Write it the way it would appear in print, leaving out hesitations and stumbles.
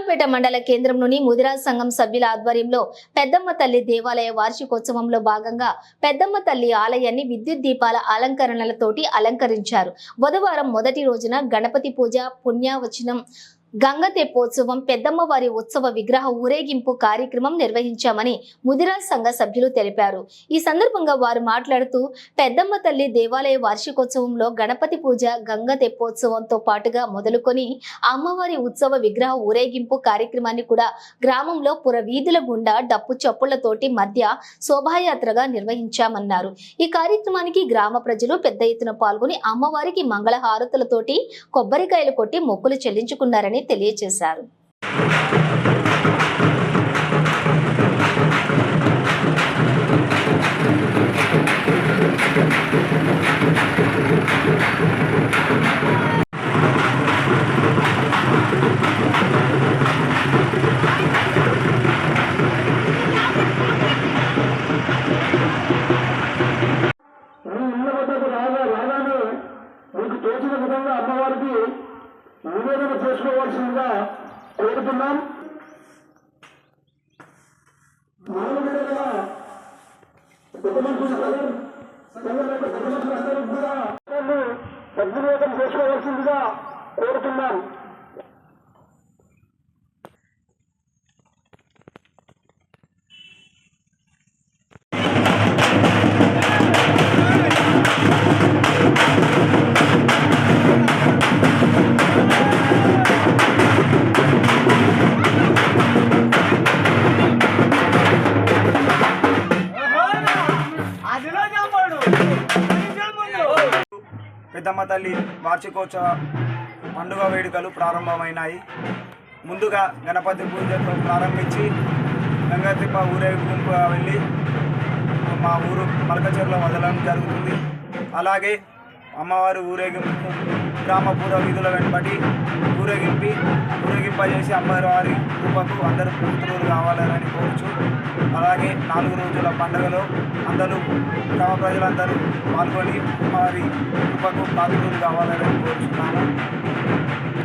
జగ్గంపేట మండల కేంద్రంలోని ముదిరాజ్ సంఘం సభ్యుల ఆధ్వర్యంలో పెద్దమ్మ తల్లి దేవాలయ వార్షికోత్సవంలో భాగంగా పెద్దమ్మ తల్లి ఆలయాన్ని విద్యుత్ దీపాల అలంకరణలతోటి అలంకరించారు. బుధవారం మొదటి రోజున గణపతి పూజ, పుణ్యవచనం, గంగ తెప్పోత్సవం, పెద్దమ్మ వారి ఉత్సవ విగ్రహ ఊరేగింపు కార్యక్రమం నిర్వహించామని ముదిరాజ్ సంఘ సభ్యులు తెలిపారు. ఈ సందర్భంగా వారు మాట్లాడుతూ పెద్దమ్మ తల్లి దేవాలయ వార్షికోత్సవంలో గణపతి పూజ, గంగ తెప్పోత్సవంతో పాటుగా మొదలుకొని అమ్మవారి ఉత్సవ విగ్రహ ఊరేగింపు కార్యక్రమాన్ని కూడా గ్రామంలో పుర వీధుల గుండా డప్పు చప్పుళ్లతోటి మధ్య శోభాయాత్రగా నిర్వహించామన్నారు. ఈ కార్యక్రమానికి గ్రామ ప్రజలు పెద్ద ఎత్తున పాల్గొని అమ్మవారికి మంగళ హారతులతోటి కొబ్బరికాయలు కొట్టి మొక్కులు చెల్లించుకున్నారని తెలియజేశారు. మీకు తోచిన విధంగా అమ్మవారికి నివేదన చేసుకోవాల్సిందిగా కోరుతున్నాం. సద్వినియోగం చేసుకోవాల్సిందిగా కోరుతున్నాం. పెద్దమ్మ తల్లి వార్షికోత్సవ పండుగ వేడుకలు ప్రారంభమైనాయి. ముందుగా గణపతి పూజతో ప్రారంభించి గంగతిప్ప ఊరేగింపు వెళ్ళి మా ఊరు మలకచెరులో వదలడం జరుగుతుంది. అలాగే అమ్మవారి ఊరేగింపు గ్రామ పూర్వ వీధుల వెంబడి ఊరేగింపజేసి అమ్మవారి కృపకు అందరూ పూర్తులు కావాలని కోరుచు, అలాగే 4 రోజుల పండుగలో అందరూ గ్రామ ప్రజలందరూ పాల్గొని అమ్మవారి కృపకు పాత్రులు కావాలని కోరుచున్నాము.